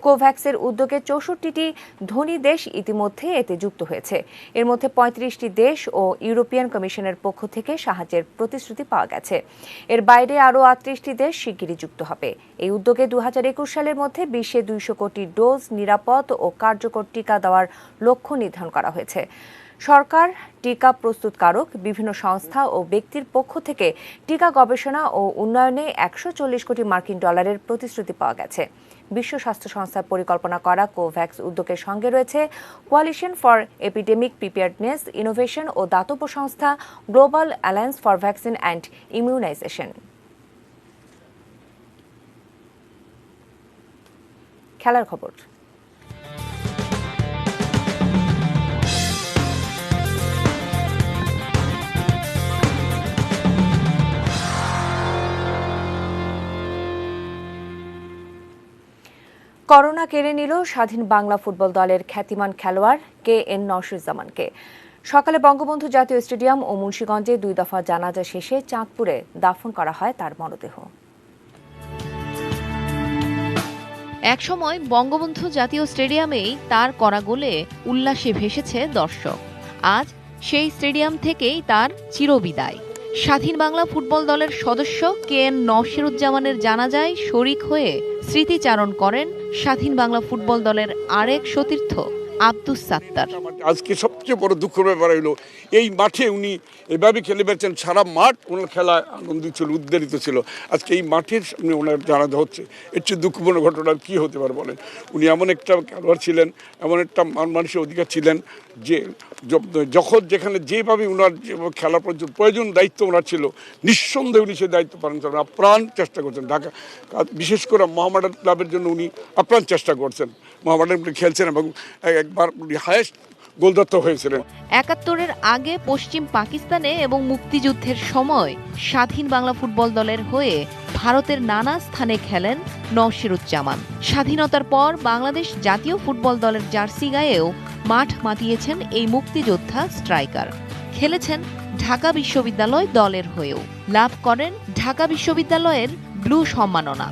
কোভ্যাক্সের উদ্যোগে 64টি ধনী দেশ ইতিমধ্যে এতে যুক্ত হয়েছে। এর মধ্যে 35টি দেশ ও ইউরোপিয়ান কমিশনের পক্ষ থেকে সাহায্যের প্রতিশ্রুতি পাওয়া গেছে। এর বাইরে আরও 38টি দেশ শিগগিরই যুক্ত হবে। এই উদ্যোগে 2021 সালের মধ্যে বিশ্বে 200 কোটি ডোজ নিরাপদ ও কার্যকর টিকা দেওয়ার লক্ষ্য নির্ধারণ করা হয়েছে। সরকার, টিকা প্রস্তুতকারক, বিভিন্ন সংস্থা ও ব্যক্তির পক্ষ থেকে টিকা গবেষণা ও উন্নয়নে 140 কোটি মার্কিন ডলারের প্রতিশ্রুতি পাওয়া গেছে। বিশ্ব স্বাস্থ্য সংস্থার পরিকল্পনা করা কোভ্যাক্স উদ্যোগের সঙ্গে রয়েছে coalition for epidemic preparedness, innovation ও দাতব্য সংস্থা global alliance for vaccine and immunization. খেলার খবর। করোনা কেড়ে নিল স্বাধীন বাংলা ফুটবল দলের খ্যাতিমান খেলোয়াড় KN নওশীরুজ্জামানকে। সকালে বঙ্গবন্ধু জাতীয় স্টেডিয়াম ও মুন্সিগঞ্জে 2 দফা জানাজা শেষে চাঁদপুরে দাফন করা হয় তার মরদেহ। একসময় বঙ্গবন্ধু জাতীয় স্টেডিয়ামেই তার করা গোলে উল্লাসে ভেসেছে দর্শক। আজ সেই স্টেডিয়াম থেকেই তার চিরবিদায়। স্বাধীন বাংলা ফুটবল দলের সদস্য KN নওশীরুজ্জামানের জানাজায় শরিক হয়ে স্মৃতিচারণ করেন স্বাধীন বাংলা ফুটবল দলের আরেক সতীর্থ আব্দুস সাত্তার। আজকে সবচেয়ে বড় দুঃখের ব্যাপার হলো এই মাঠে উনি এভাবে খেলে বেড়েছেন, সারা মাঠ ওনার খেলা আনন্দিত ছিল, উদ্বেলিত ছিল। আজকে এই মাঠের সামনে ওনার জানাজা হচ্ছে, এর চেয়ে দুঃখপূর্ণ ঘটনা কি হতে পারে বলেন? উনি এমন একটা খেলোয়াড় ছিলেন, এমন একটা মানুষের অধিকার ছিলেন যে যখন যেখানে যেভাবে ওনার খেলার প্রয়োজন দায়িত্ব ওনার ছিল, নিঃসন্দেহে উনি সে দায়িত্ব পালন করেন, আপ্রাণ চেষ্টা করছেন। ঢাকা বিশেষ করে মোহামেডান ক্লাবের জন্য উনি আপ্রাণ চেষ্টা করছেন, মোহামেডান খেলছেন এবং একবার উনি হায়েস্ট গোলদাতা হয়েছিলেন। ৭১-এর আগে পশ্চিম পাকিস্তানে এবং মুক্তিযুদ্ধের সময় স্বাধীন বাংলা ফুটবল দলের হয়ে ভারতের নানা স্থানে খেলেন নওশিরুজ্জামান। স্বাধীনতার পর বাংলাদেশ জাতীয় ফুটবল দলের জার্সি গায়েও মাঠ মাতিয়েছেন এই মুক্তিযোদ্ধা স্ট্রাইকার। খেলেছেন ঢাকা বিশ্ববিদ্যালয় দলের হয়েও। লাভ করেন ঢাকা বিশ্ববিদ্যালয়ের ব্লু সম্মাননা।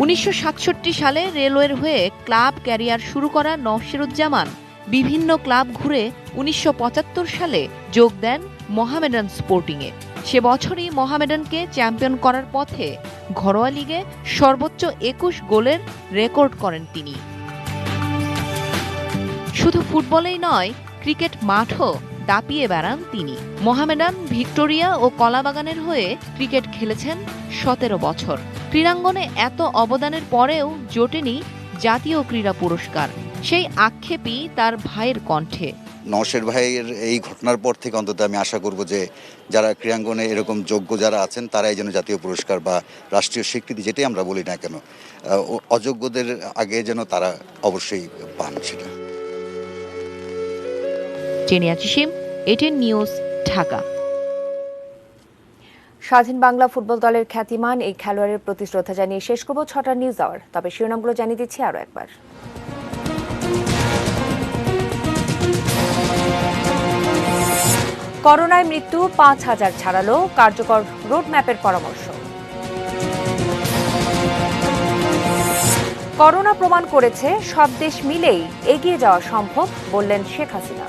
১৯৬৭ সালে রেলওয়ের হয়ে ক্লাব ক্যারিয়ার শুরু করা নওশিরুজ্জামান বিভিন্ন ক্লাব ঘুরে ১৯৭৫ সালে যোগ দেন মোহামেডান স্পোর্টিংয়ে। সে বছরই মোহামেডানকে চ্যাম্পিয়ন করার পথে ঘরোয়া লিগে সর্বোচ্চ ২১ গোলের রেকর্ড করেন তিনি। শুধু ফুটবলেই নয়, ক্রিকেট মাঠও দাপিয়ে বেড়ান তিনি। মোহামেডান, ভিক্টোরিয়া ও কলাবাগানের হয়ে ক্রিকেট খেলেছেন ১৭ বছর। ক্রীড়াঙ্গনে এত অবদানের পরেও জোটেনি জাতীয় ক্রীড়া পুরস্কার। সেই আক্ষেপই তার ভাইয়ের কণ্ঠে। নওশের ভাইয়ের এই ঘটনার পর থেকে অন্তত আমি আশা করব যে যারা ক্রীড়াঙ্গনে এরকম যোগ্য যারা আছেন তারাই যেন জাতীয় পুরস্কার বা রাষ্ট্রীয় স্বীকৃতি, যেটাই আমরা বলি না কেন, অযোগ্যদের আগে যেন তারা অবশ্যই পান সেটা। জেনিয়া চিশিম, এটিএন নিউজ, ঢাকা। স্বাধীন বাংলা ফুটবল দলের খ্যাতিমান এই খেলোয়াড়ের প্রতি শ্রদ্ধা জানিয়ে শেষ করব ৬টার নিউজ আওয়ার। তবে শিরোনামগুলো জানিয়ে দিচ্ছি আরও একবার। করোনায় মৃত্যু ৫,০০০ ছাড়ালো, কার্যকর রোডম্যাপের পরামর্শ। করোনা প্রমাণ করেছে সব দেশ মিলেই এগিয়ে যাওয়া সম্ভব, বললেন শেখ হাসিনা।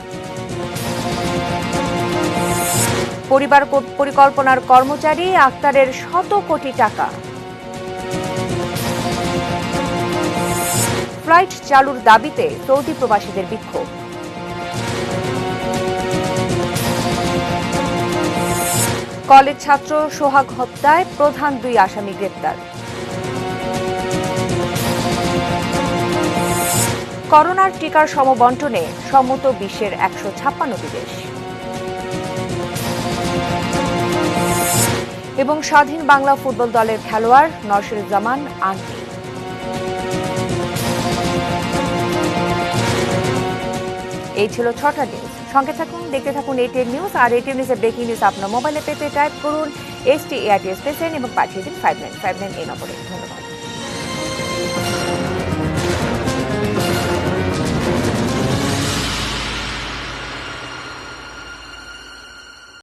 পরিবার পরিকল্পনার কর্মচারী আক্তারের শত কোটি টাকা। ফ্লাইট চালুর দাবিতে সৌদি প্রবাসীদের বিক্ষোভ। কলেজ ছাত্র সোহাগ হত্যায় প্রধান ২ আসামি গ্রেপ্তার। করোনার টিকার সমবন্টনে সম্মত বিশ্বের ১৫৬টি দেশ। এবং স্বাধীন বাংলা ফুটবল দলের খেলোয়াড় নওশিরুজ্জামান আন্টি। এই ছিল ৬টা নিউজ। সঙ্গে থাকুন, দেখতে থাকুন এটিএন নিউজ। আর এটিএন নিউজের ব্রেকিং নিউজ আপনার মোবাইলে পেতে টাইপ করুন START স্পেস এবং পাঠিয়ে দিন 5959 এই নম্বরে। ধন্যবাদ।